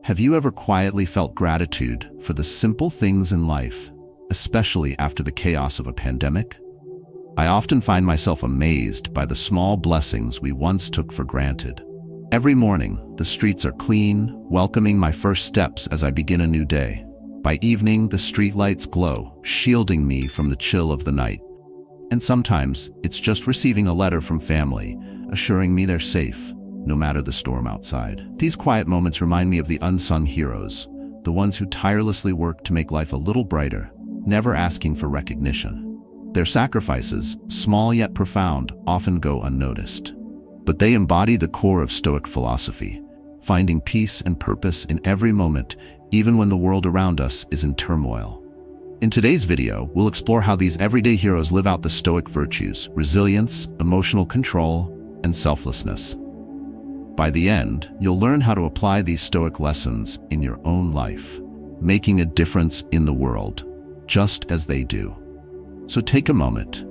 Have you ever quietly felt gratitude for the simple things in life, especially after the chaos of a pandemic? I often find myself amazed by the small blessings we once took for granted. Every morning, the streets are clean, welcoming my first steps as I begin a new day. By evening, the streetlights glow, shielding me from the chill of the night. And sometimes, it's just receiving a letter from family, assuring me they're safe, no matter the storm outside. These quiet moments remind me of the unsung heroes, the ones who tirelessly work to make life a little brighter, never asking for recognition. Their sacrifices, small yet profound, often go unnoticed. But they embody the core of Stoic philosophy, finding peace and purpose in every moment, even when the world around us is in turmoil. In today's video, we'll explore how these everyday heroes live out the Stoic virtues: resilience, emotional control, and selflessness. By the end, you'll learn how to apply these Stoic lessons in your own life, making a difference in the world, just as they do. So take a moment.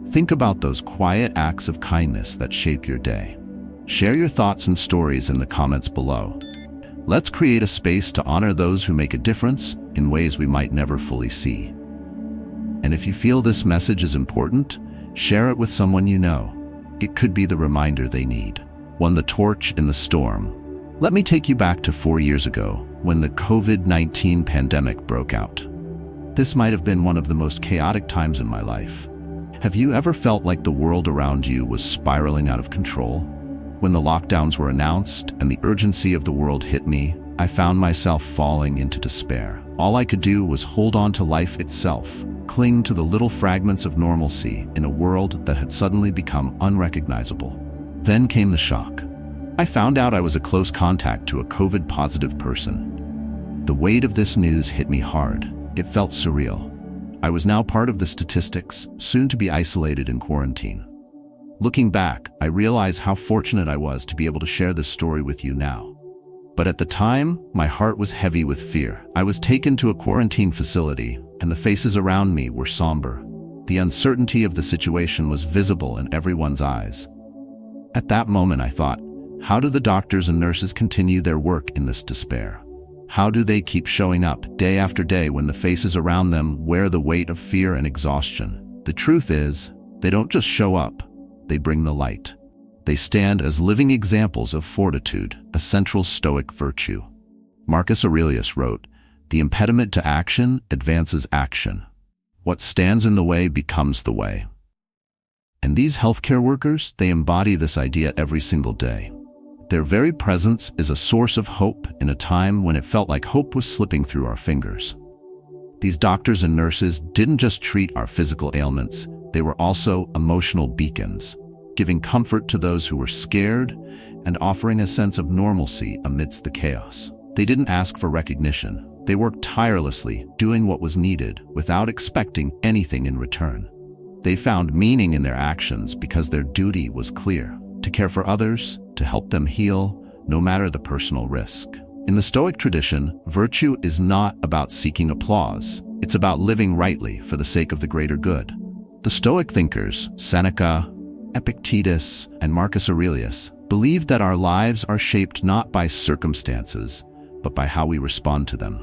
Think about those quiet acts of kindness that shape your day. Share your thoughts and stories in the comments below. Let's create a space to honor those who make a difference in ways we might never fully see. And if you feel this message is important, share it with someone you know. It could be the reminder they need. One, the torch in the storm. Let me take you back to 4 years ago, when the COVID-19 pandemic broke out. This might have been one of the most chaotic times in my life. Have you ever felt like the world around you was spiraling out of control? When the lockdowns were announced and the urgency of the world hit me, I found myself falling into despair. All I could do was hold on to life itself, cling to the little fragments of normalcy in a world that had suddenly become unrecognizable. Then came the shock. I found out I was a close contact to a COVID-positive person. The weight of this news hit me hard. It felt surreal. I was now part of the statistics, soon to be isolated in quarantine. Looking back, I realize how fortunate I was to be able to share this story with you now. But at the time, my heart was heavy with fear. I was taken to a quarantine facility, and the faces around me were somber. The uncertainty of the situation was visible in everyone's eyes. At that moment, I thought, how do the doctors and nurses continue their work in this despair? How do they keep showing up day after day when the faces around them wear the weight of fear and exhaustion? The truth is, they don't just show up, they bring the light. They stand as living examples of fortitude, a central Stoic virtue. Marcus Aurelius wrote, "The impediment to action advances action. What stands in the way becomes the way." And these healthcare workers, they embody this idea every single day. Their very presence is a source of hope in a time when it felt like hope was slipping through our fingers. These doctors and nurses didn't just treat our physical ailments, they were also emotional beacons, giving comfort to those who were scared and offering a sense of normalcy amidst the chaos. They didn't ask for recognition. They worked tirelessly, doing what was needed without expecting anything in return. They found meaning in their actions because their duty was clear: to care for others, to help them heal, no matter the personal risk. In the Stoic tradition, virtue is not about seeking applause. It's about living rightly for the sake of the greater good. The Stoic thinkers, Seneca, Epictetus, and Marcus Aurelius, believed that our lives are shaped not by circumstances, but by how we respond to them.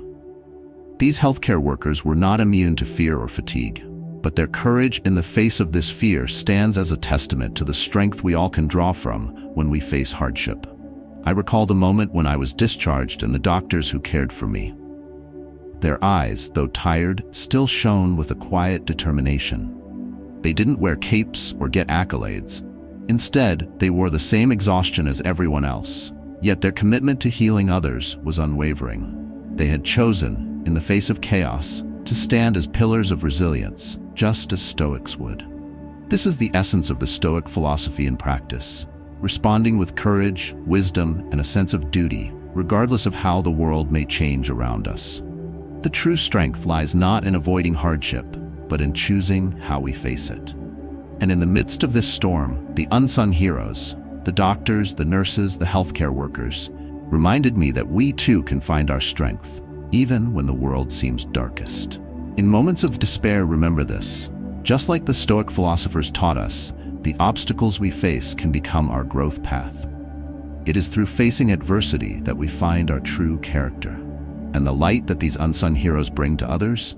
These healthcare workers were not immune to fear or fatigue, but their courage in the face of this fear stands as a testament to the strength we all can draw from when we face hardship. I recall the moment when I was discharged and the doctors who cared for me. Their eyes, though tired, still shone with a quiet determination. They didn't wear capes or get accolades. Instead, they wore the same exhaustion as everyone else, yet their commitment to healing others was unwavering. They had chosen, in the face of chaos, to stand as pillars of resilience, just as Stoics would. This is the essence of the Stoic philosophy in practice, responding with courage, wisdom, and a sense of duty, regardless of how the world may change around us. The true strength lies not in avoiding hardship, but in choosing how we face it. And in the midst of this storm, the unsung heroes, the doctors, the nurses, the healthcare workers, reminded me that we too can find our strength, even when the world seems darkest. In moments of despair, remember this. Just like the Stoic philosophers taught us, the obstacles we face can become our growth path. It is through facing adversity that we find our true character. And the light that these unsung heroes bring to others?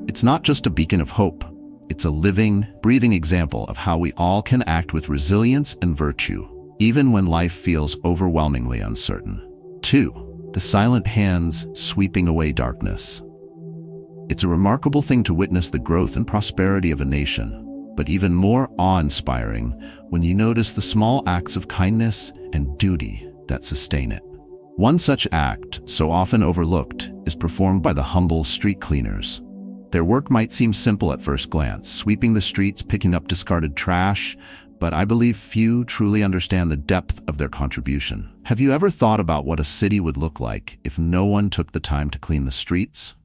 It's not just a beacon of hope. It's a living, breathing example of how we all can act with resilience and virtue, even when life feels overwhelmingly uncertain. 2. The silent hands sweeping away darkness. It's a remarkable thing to witness the growth and prosperity of a nation, but even more awe-inspiring when you notice the small acts of kindness and duty that sustain it. One such act, so often overlooked, is performed by the humble street cleaners. Their work might seem simple at first glance, sweeping the streets, picking up discarded trash, but I believe few truly understand the depth of their contribution. Have you ever thought about what a city would look like if no one took the time to clean the streets?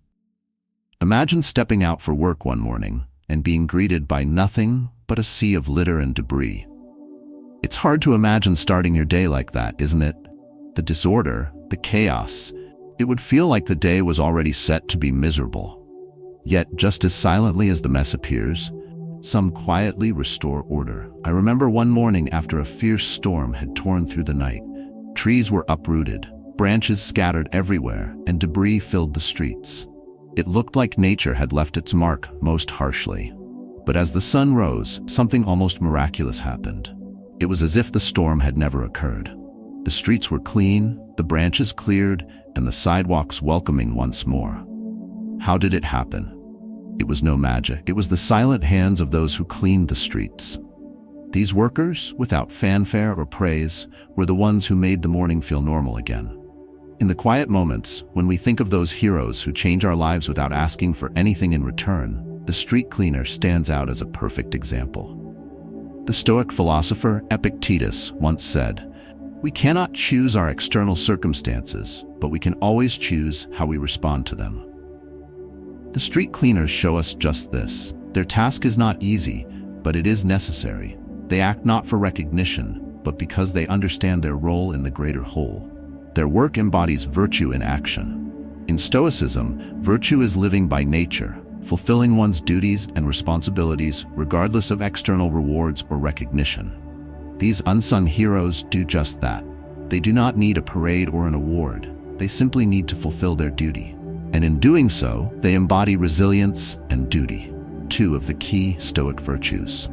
Imagine stepping out for work one morning and being greeted by nothing but a sea of litter and debris. It's hard to imagine starting your day like that, isn't it? The disorder, the chaos, it would feel like the day was already set to be miserable. Yet, just as silently as the mess appears, some quietly restore order. I remember one morning after a fierce storm had torn through the night. Trees were uprooted, branches scattered everywhere, and debris filled the streets. It looked like nature had left its mark most harshly. But as the sun rose, something almost miraculous happened. It was as if the storm had never occurred. The streets were clean, the branches cleared, and the sidewalks welcoming once more. How did it happen? It was no magic. It was the silent hands of those who cleaned the streets. These workers, without fanfare or praise, were the ones who made the morning feel normal again. In the quiet moments, when we think of those heroes who change our lives without asking for anything in return, the street cleaner stands out as a perfect example. The Stoic philosopher Epictetus once said, "We cannot choose our external circumstances, but we can always choose how we respond to them." The street cleaners show us just this. Their task is not easy, but it is necessary. They act not for recognition, but because they understand their role in the greater whole. Their work embodies virtue in action. In Stoicism, virtue is living by nature, fulfilling one's duties and responsibilities regardless of external rewards or recognition. These unsung heroes do just that. They do not need a parade or an award. They simply need to fulfill their duty. And in doing so, they embody resilience and duty, two of the key Stoic virtues.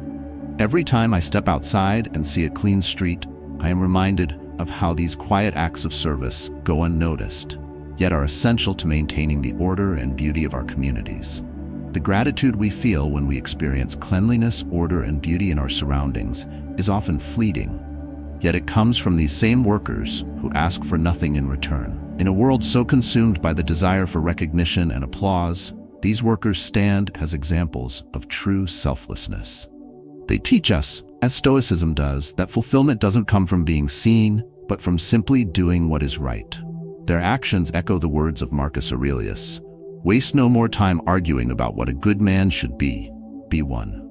Every time I step outside and see a clean street, I am reminded of how these quiet acts of service go unnoticed, yet are essential to maintaining the order and beauty of our communities. The gratitude we feel when we experience cleanliness, order, and beauty in our surroundings is often fleeting, yet it comes from these same workers who ask for nothing in return. In a world so consumed by the desire for recognition and applause, these workers stand as examples of true selflessness. They teach us, as Stoicism does, that fulfillment doesn't come from being seen, but from simply doing what is right. Their actions echo the words of Marcus Aurelius, "Waste no more time arguing about what a good man should be one."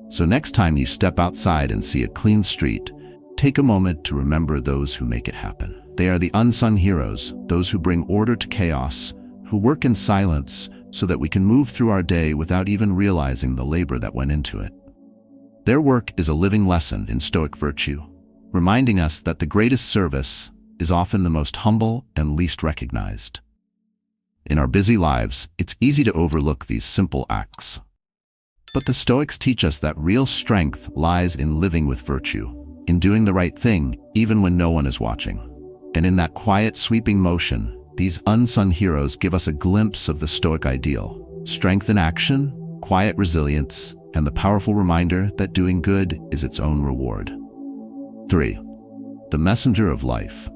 So next time you step outside and see a clean street, take a moment to remember those who make it happen. They are the unsung heroes, those who bring order to chaos, who work in silence so that we can move through our day without even realizing the labor that went into it. Their work is a living lesson in Stoic virtue, reminding us that the greatest service is often the most humble and least recognized. In our busy lives, it's easy to overlook these simple acts. But the Stoics teach us that real strength lies in living with virtue, in doing the right thing even when no one is watching. And in that quiet, sweeping motion, these unsung heroes give us a glimpse of the Stoic ideal: strength in action, quiet resilience, and the powerful reminder that doing good is its own reward. 3. The messenger of life.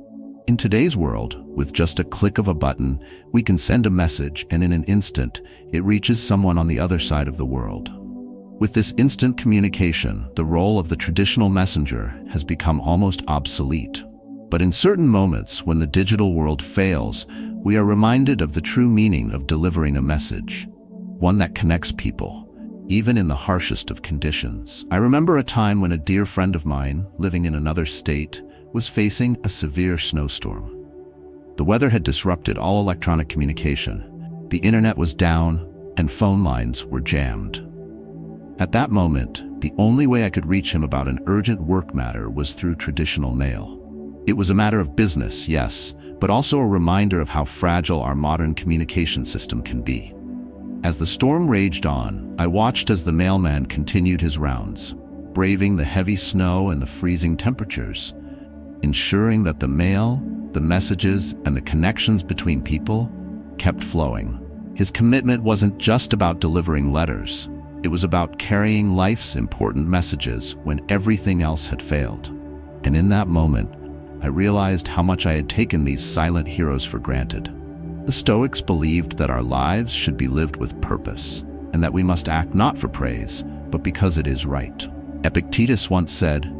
In today's world, with just a click of a button, we can send a message, and in an instant, it reaches someone on the other side of the world. With this instant communication, the role of the traditional messenger has become almost obsolete. But in certain moments, when the digital world fails, we are reminded of the true meaning of delivering a message, one that connects people, even in the harshest of conditions. I remember a time when a dear friend of mine, living in another state, was facing a severe snowstorm. The weather had disrupted all electronic communication. The internet was down, and phone lines were jammed. At that moment, the only way I could reach him about an urgent work matter was through traditional mail. It was a matter of business, yes, but also a reminder of how fragile our modern communication system can be. As the storm raged on, I watched as the mailman continued his rounds, braving the heavy snow and the freezing temperatures, ensuring that the mail, the messages, and the connections between people kept flowing. His commitment wasn't just about delivering letters. It was about carrying life's important messages when everything else had failed. And in that moment, I realized how much I had taken these silent heroes for granted. The Stoics believed that our lives should be lived with purpose, and that we must act not for praise, but because it is right. Epictetus once said,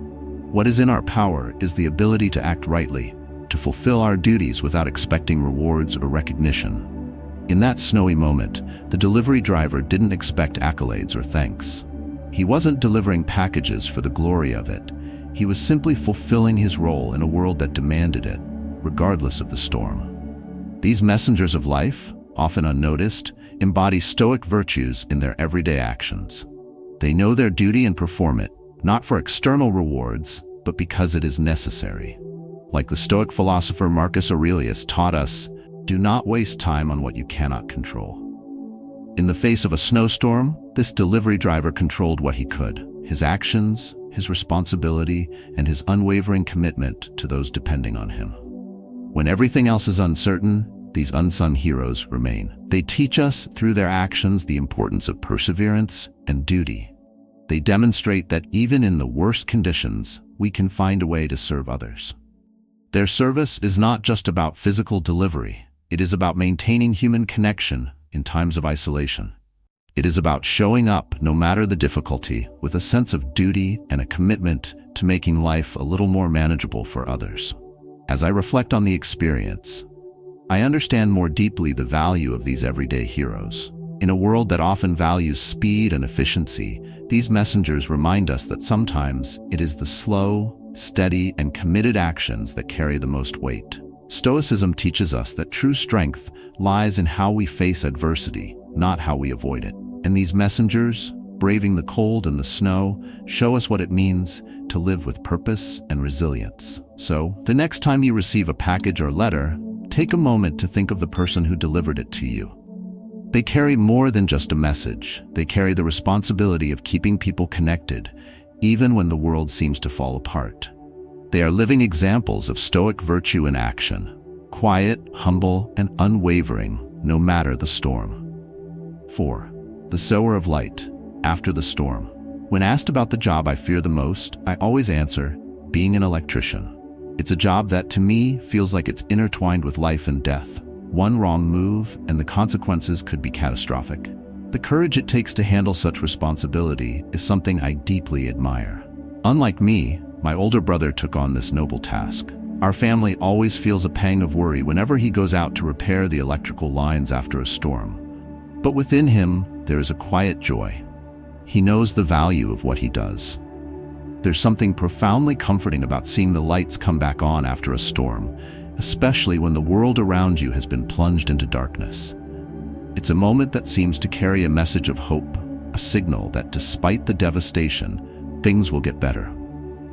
"What is in our power is the ability to act rightly, to fulfill our duties without expecting rewards or recognition." In that snowy moment, the delivery driver didn't expect accolades or thanks. He wasn't delivering packages for the glory of it. He was simply fulfilling his role in a world that demanded it, regardless of the storm. These messengers of life, often unnoticed, embody Stoic virtues in their everyday actions. They know their duty and perform it, not for external rewards, but because it is necessary. Like the Stoic philosopher Marcus Aurelius taught us, do not waste time on what you cannot control. In the face of a snowstorm, this delivery driver controlled what he could: his actions, his responsibility, and his unwavering commitment to those depending on him. When everything else is uncertain, these unsung heroes remain. They teach us through their actions the importance of perseverance and duty. They demonstrate that even in the worst conditions, we can find a way to serve others. Their service is not just about physical delivery. It is about maintaining human connection in times of isolation. It is about showing up, no matter the difficulty, with a sense of duty and a commitment to making life a little more manageable for others. As I reflect on the experience, I understand more deeply the value of these everyday heroes. In a world that often values speed and efficiency, these messengers remind us that sometimes it is the slow, steady, and committed actions that carry the most weight. Stoicism teaches us that true strength lies in how we face adversity, not how we avoid it. And these messengers, braving the cold and the snow, show us what it means to live with purpose and resilience. So, the next time you receive a package or letter, take a moment to think of the person who delivered it to you. They carry more than just a message. They carry the responsibility of keeping people connected, even when the world seems to fall apart. They are living examples of Stoic virtue in action, quiet, humble, and unwavering, no matter the storm. 4. The sower of light, after the storm. When asked about the job I fear the most, I always answer, being an electrician. It's a job that, to me, feels like it's intertwined with life and death. One wrong move, and the consequences could be catastrophic. The courage it takes to handle such responsibility is something I deeply admire. Unlike me, my older brother took on this noble task. Our family always feels a pang of worry whenever he goes out to repair the electrical lines after a storm. But within him, there is a quiet joy. He knows the value of what he does. There's something profoundly comforting about seeing the lights come back on after a storm, especially when the world around you has been plunged into darkness. It's a moment that seems to carry a message of hope, a signal that despite the devastation, things will get better.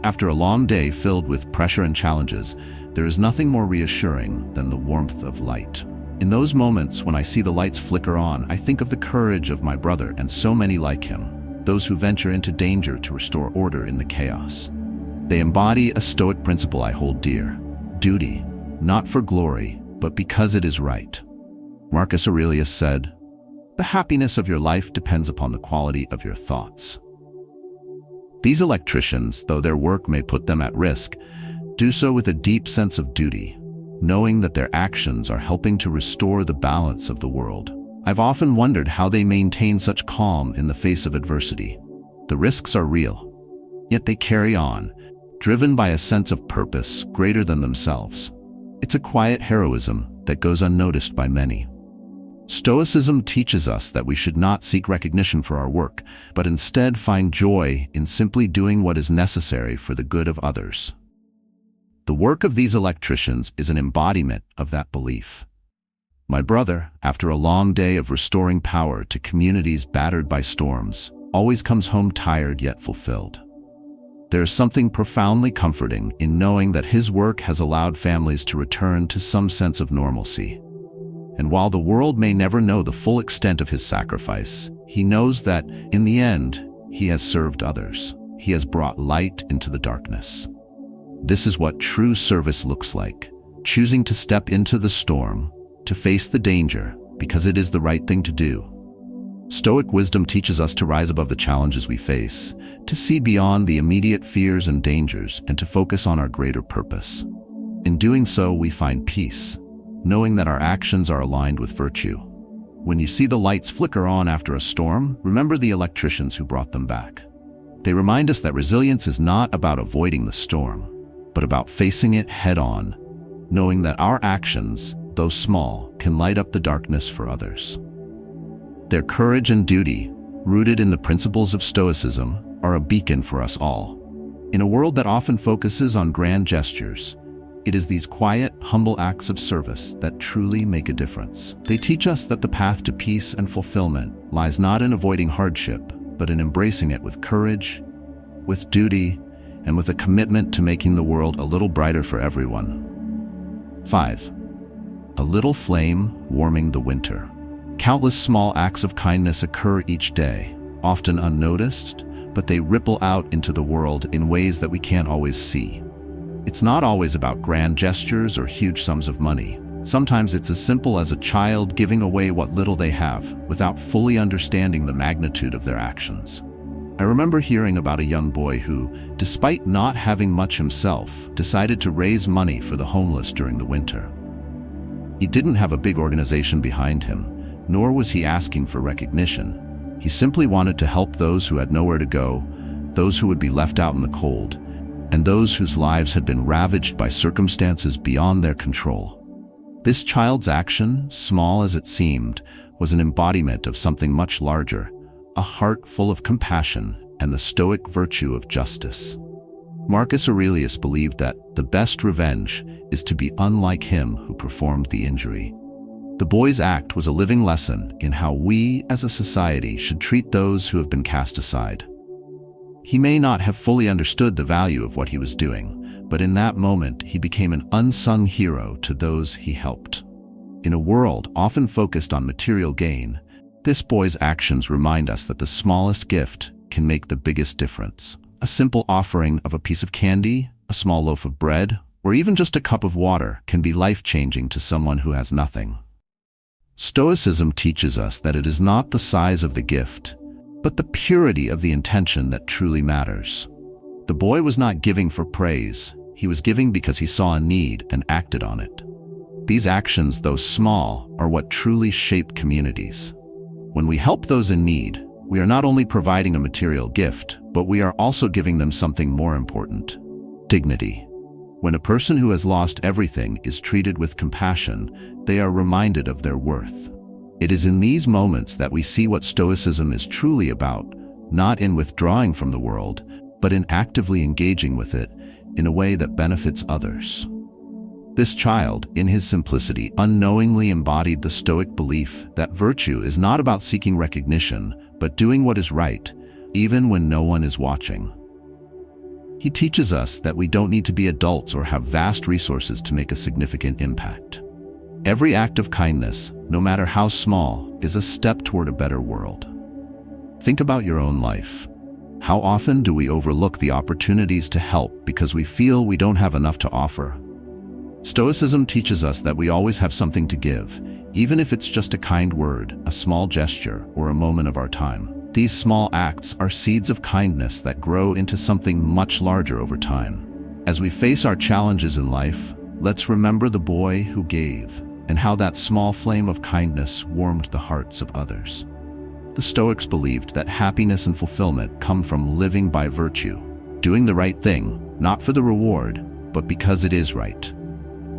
After a long day filled with pressure and challenges, there is nothing more reassuring than the warmth of light. In those moments when I see the lights flicker on, I think of the courage of my brother and so many like him, those who venture into danger to restore order in the chaos. They embody a Stoic principle I hold dear: duty, not for glory, but because it is right. Marcus Aurelius said, "The happiness of your life depends upon the quality of your thoughts." These electricians, though their work may put them at risk, do so with a deep sense of duty, knowing that their actions are helping to restore the balance of the world. I've often wondered how they maintain such calm in the face of adversity. The risks are real, yet they carry on, driven by a sense of purpose greater than themselves. It's a quiet heroism that goes unnoticed by many. Stoicism teaches us that we should not seek recognition for our work, but instead find joy in simply doing what is necessary for the good of others. The work of these electricians is an embodiment of that belief. My brother, after a long day of restoring power to communities battered by storms, always comes home tired yet fulfilled. There is something profoundly comforting in knowing that his work has allowed families to return to some sense of normalcy. And while the world may never know the full extent of his sacrifice, he knows that, in the end, he has served others. He has brought light into the darkness. This is what true service looks like, choosing to step into the storm, to face the danger, because it is the right thing to do. Stoic wisdom teaches us to rise above the challenges we face, to see beyond the immediate fears and dangers, and to focus on our greater purpose. In doing so, we find peace, knowing that our actions are aligned with virtue. When you see the lights flicker on after a storm, remember the electricians who brought them back. They remind us that resilience is not about avoiding the storm, but about facing it head-on, knowing that our actions, though small, can light up the darkness for others. Their courage and duty, rooted in the principles of Stoicism, are a beacon for us all. In a world that often focuses on grand gestures, it is these quiet, humble acts of service that truly make a difference. They teach us that the path to peace and fulfillment lies not in avoiding hardship, but in embracing it with courage, with duty, and with a commitment to making the world a little brighter for everyone. 5. A little flame warming the winter. Countless small acts of kindness occur each day, often unnoticed, but they ripple out into the world in ways that we can't always see. It's not always about grand gestures or huge sums of money. Sometimes it's as simple as a child giving away what little they have, without fully understanding the magnitude of their actions. I remember hearing about a young boy who, despite not having much himself, decided to raise money for the homeless during the winter. He didn't have a big organization behind him, nor was he asking for recognition. He simply wanted to help those who had nowhere to go, those who would be left out in the cold, and those whose lives had been ravaged by circumstances beyond their control. This child's action, small as it seemed, was an embodiment of something much larger, a heart full of compassion and the Stoic virtue of justice. Marcus Aurelius believed that the best revenge is to be unlike him who performed the injury. The boy's act was a living lesson in how we, as a society, should treat those who have been cast aside. He may not have fully understood the value of what he was doing, but in that moment he became an unsung hero to those he helped. In a world often focused on material gain, this boy's actions remind us that the smallest gift can make the biggest difference. A simple offering of a piece of candy, a small loaf of bread, or even just a cup of water can be life-changing to someone who has nothing. Stoicism teaches us that it is not the size of the gift, but the purity of the intention that truly matters. The boy was not giving for praise. He was giving because he saw a need and acted on it. These actions, though small, are what truly shape communities. When we help those in need, we are not only providing a material gift, but we are also giving them something more important: dignity. When a person who has lost everything is treated with compassion, they are reminded of their worth. It is in these moments that we see what Stoicism is truly about, not in withdrawing from the world, but in actively engaging with it in a way that benefits others. This child, in his simplicity, unknowingly embodied the Stoic belief that virtue is not about seeking recognition, but doing what is right, even when no one is watching. He teaches us that we don't need to be adults or have vast resources to make a significant impact. Every act of kindness, no matter how small, is a step toward a better world. Think about your own life. How often do we overlook the opportunities to help because we feel we don't have enough to offer? Stoicism teaches us that we always have something to give, even if it's just a kind word, a small gesture, or a moment of our time. These small acts are seeds of kindness that grow into something much larger over time. As we face our challenges in life, let's remember the boy who gave, and how that small flame of kindness warmed the hearts of others. The Stoics believed that happiness and fulfillment come from living by virtue, doing the right thing, not for the reward, but because it is right.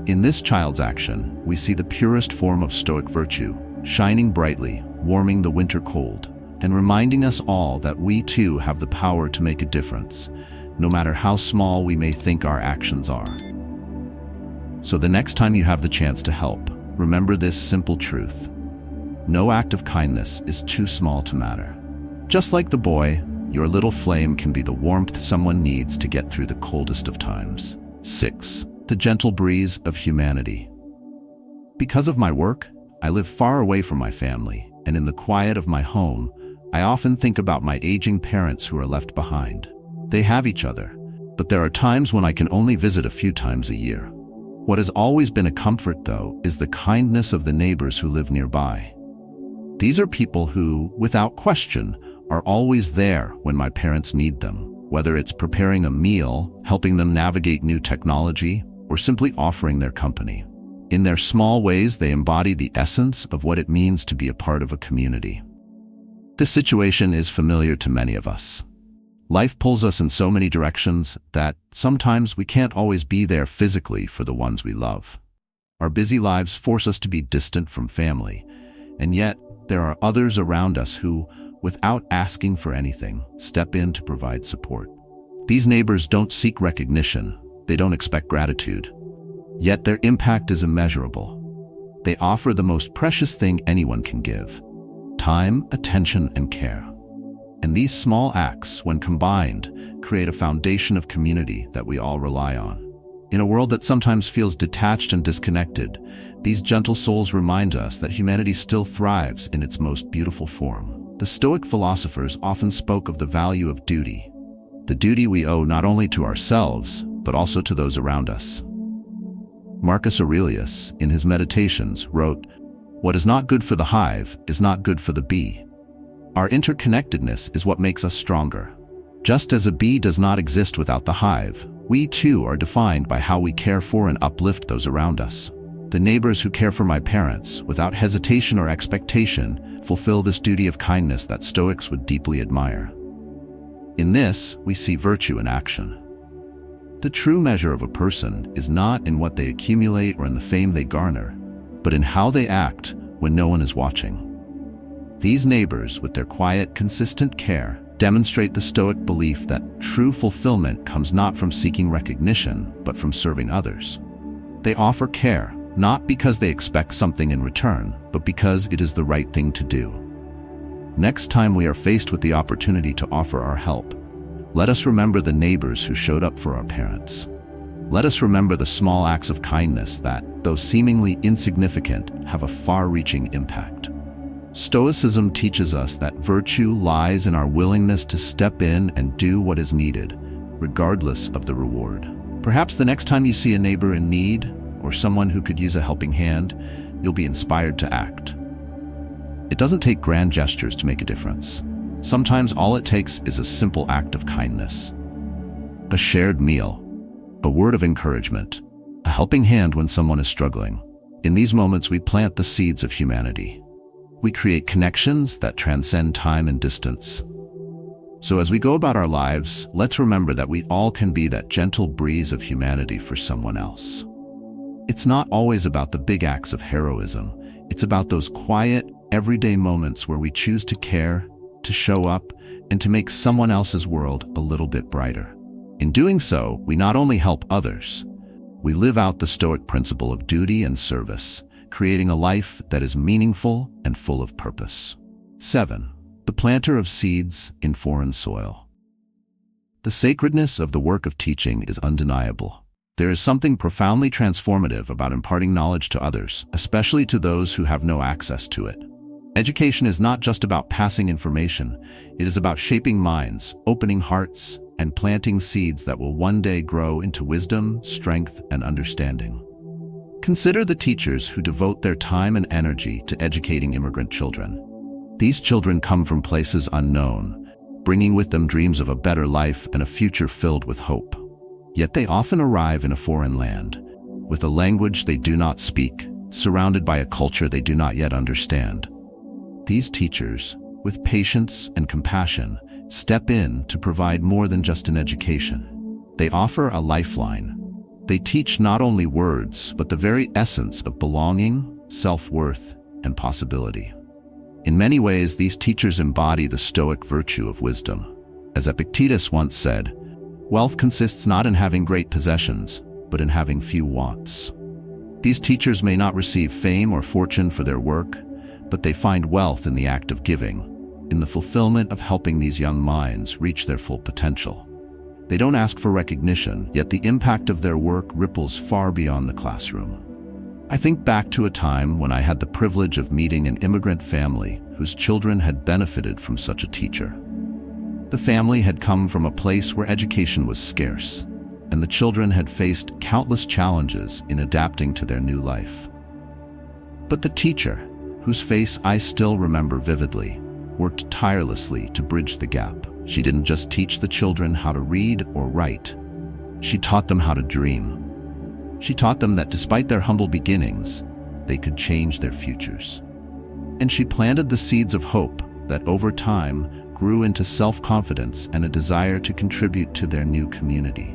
In this child's action, we see the purest form of Stoic virtue, shining brightly, warming the winter cold, and reminding us all that we too have the power to make a difference, no matter how small we may think our actions are. So the next time you have the chance to help, remember this simple truth: no act of kindness is too small to matter. Just like the boy, Your little flame can be the warmth someone needs to get through the coldest of times. 6. The gentle breeze of humanity. Because of my work, I live far away from my family, and in the quiet of my home, I often think about my aging parents who are left behind. They have each other, but there are times when I can only visit a few times a year. What has always been a comfort, though, is the kindness of the neighbors who live nearby. These are people who, without question, are always there when my parents need them, whether it's preparing a meal, helping them navigate new technology, or simply offering their company. In their small ways, they embody the essence of what it means to be a part of a community. This situation is familiar to many of us. Life pulls us in so many directions that sometimes we can't always be there physically for the ones we love. Our busy lives force us to be distant from family, and yet there are others around us who, without asking for anything, step in to provide support. These neighbors don't seek recognition, they don't expect gratitude. Yet their impact is immeasurable. They offer the most precious thing anyone can give: time, attention, and care. And these small acts, when combined, create a foundation of community that we all rely on. In a world that sometimes feels detached and disconnected, these gentle souls remind us that humanity still thrives in its most beautiful form. The Stoic philosophers often spoke of the value of duty, the duty we owe not only to ourselves, but also to those around us. Marcus Aurelius, in his Meditations, wrote, "What is not good for the hive is not good for the bee." Our interconnectedness is what makes us stronger. Just as a bee does not exist without the hive, we too are defined by how we care for and uplift those around us. The neighbors who care for my parents, without hesitation or expectation, fulfill this duty of kindness that Stoics would deeply admire. In this, we see virtue in action. The true measure of a person is not in what they accumulate or in the fame they garner, but in how they act when no one is watching. These neighbors, with their quiet, consistent care, demonstrate the Stoic belief that true fulfillment comes not from seeking recognition, but from serving others. They offer care, not because they expect something in return, but because it is the right thing to do. Next time we are faced with the opportunity to offer our help, let us remember the neighbors who showed up for our parents. Let us remember the small acts of kindness that, though seemingly insignificant, have a far-reaching impact. Stoicism teaches us that virtue lies in our willingness to step in and do what is needed, regardless of the reward. Perhaps the next time you see a neighbor in need, or someone who could use a helping hand, you'll be inspired to act. It doesn't take grand gestures to make a difference. Sometimes all it takes is a simple act of kindness. A shared meal, a word of encouragement, a helping hand when someone is struggling. In these moments, we plant the seeds of humanity. We create connections that transcend time and distance. So as we go about our lives, let's remember that we all can be that gentle breeze of humanity for someone else. It's not always about the big acts of heroism. It's about those quiet, everyday moments where we choose to care, to show up, and to make someone else's world a little bit brighter. In doing so, we not only help others, we live out the Stoic principle of duty and service, creating a life that is meaningful and full of purpose. 7. The planter of seeds in foreign soil. The sacredness of the work of teaching is undeniable. There is something profoundly transformative about imparting knowledge to others, especially to those who have no access to it. Education is not just about passing information, it is about shaping minds, opening hearts, and planting seeds that will one day grow into wisdom, strength, and understanding. Consider the teachers who devote their time and energy to educating immigrant children. These children come from places unknown, bringing with them dreams of a better life and a future filled with hope. Yet they often arrive in a foreign land, with a language they do not speak, surrounded by a culture they do not yet understand. These teachers, with patience and compassion, step in to provide more than just an education. They offer a lifeline. They teach not only words, but the very essence of belonging, self-worth, and possibility. In many ways, these teachers embody the Stoic virtue of wisdom. As Epictetus once said, "Wealth consists not in having great possessions, but in having few wants." These teachers may not receive fame or fortune for their work, but they find wealth in the act of giving, in the fulfillment of helping these young minds reach their full potential. They don't ask for recognition, yet the impact of their work ripples far beyond the classroom. I think back to a time when I had the privilege of meeting an immigrant family whose children had benefited from such a teacher. The family had come from a place where education was scarce, and the children had faced countless challenges in adapting to their new life. But the teacher, whose face I still remember vividly, worked tirelessly to bridge the gap. She didn't just teach the children how to read or write. She taught them how to dream. She taught them that despite their humble beginnings, they could change their futures. And she planted the seeds of hope that over time grew into self-confidence and a desire to contribute to their new community.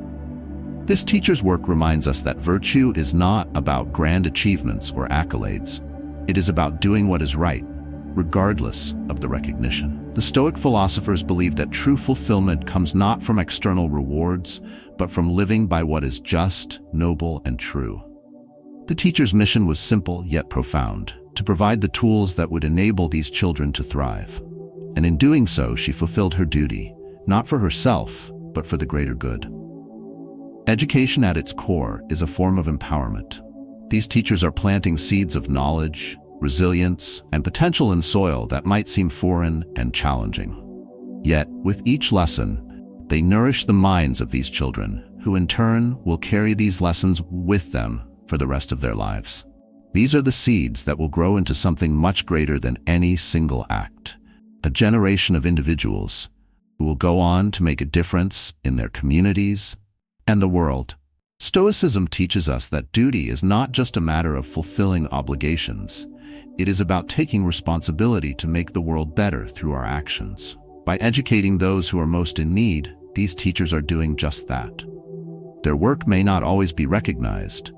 This teacher's work reminds us that virtue is not about grand achievements or accolades. It is about doing what is right, regardless of the recognition. The Stoic philosophers believed that true fulfillment comes not from external rewards, but from living by what is just, noble, and true. The teacher's mission was simple yet profound: to provide the tools that would enable these children to thrive. And in doing so, she fulfilled her duty, not for herself, but for the greater good. Education at its core is a form of empowerment. These teachers are planting seeds of knowledge, resilience, and potential in soil that might seem foreign and challenging. Yet, with each lesson, they nourish the minds of these children, who in turn will carry these lessons with them for the rest of their lives. These are the seeds that will grow into something much greater than any single act. A generation of individuals who will go on to make a difference in their communities and the world. Stoicism teaches us that duty is not just a matter of fulfilling obligations. It is about taking responsibility to make the world better through our actions. By educating those who are most in need, these teachers are doing just that. Their work may not always be recognized,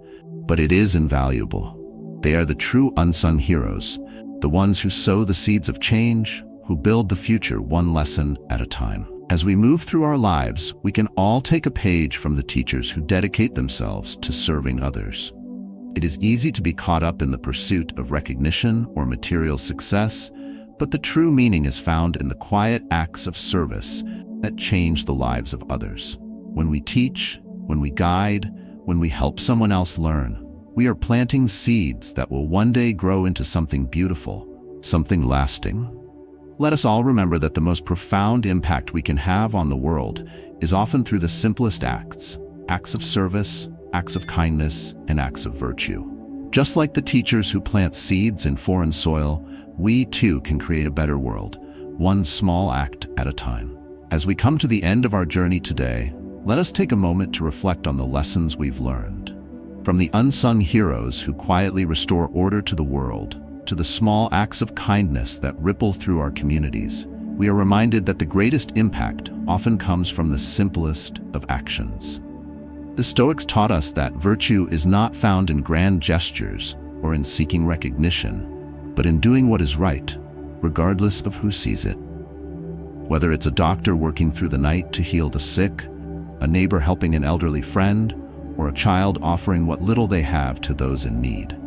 but it is invaluable. They are the true unsung heroes, the ones who sow the seeds of change, who build the future one lesson at a time. As we move through our lives, we can all take a page from the teachers who dedicate themselves to serving others. It is easy to be caught up in the pursuit of recognition or material success, but the true meaning is found in the quiet acts of service that change the lives of others. When we teach, when we guide, when we help someone else learn, we are planting seeds that will one day grow into something beautiful, something lasting. Let us all remember that the most profound impact we can have on the world is often through the simplest acts of service, acts of kindness, and acts of virtue. Just like the teachers who plant seeds in foreign soil, we too can create a better world, one small act at a time. As we come to the end of our journey today, let us take a moment to reflect on the lessons we've learned. From the unsung heroes who quietly restore order to the world, to the small acts of kindness that ripple through our communities, we are reminded that the greatest impact often comes from the simplest of actions. The Stoics taught us that virtue is not found in grand gestures or in seeking recognition, but in doing what is right, regardless of who sees it. Whether it's a doctor working through the night to heal the sick, a neighbor helping an elderly friend, or a child offering what little they have to those in need.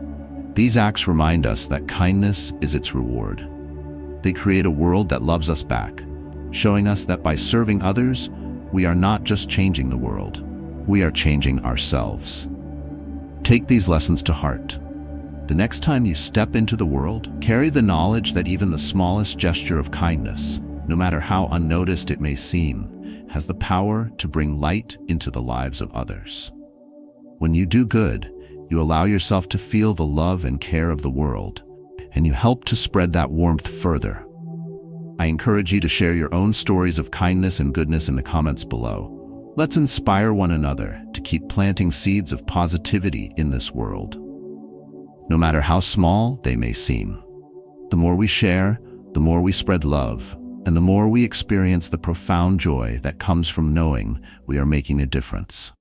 These acts remind us that kindness is its reward. They create a world that loves us back, showing us that by serving others, we are not just changing the world, we are changing ourselves. Take these lessons to heart. The next time you step into the world, carry the knowledge that even the smallest gesture of kindness, no matter how unnoticed it may seem, has the power to bring light into the lives of others. When you do good, you allow yourself to feel the love and care of the world, and you help to spread that warmth further. I encourage you to share your own stories of kindness and goodness in the comments below. Let's inspire one another to keep planting seeds of positivity in this world. No matter how small they may seem. The more we share, the more we spread love, and the more we experience the profound joy that comes from knowing we are making a difference.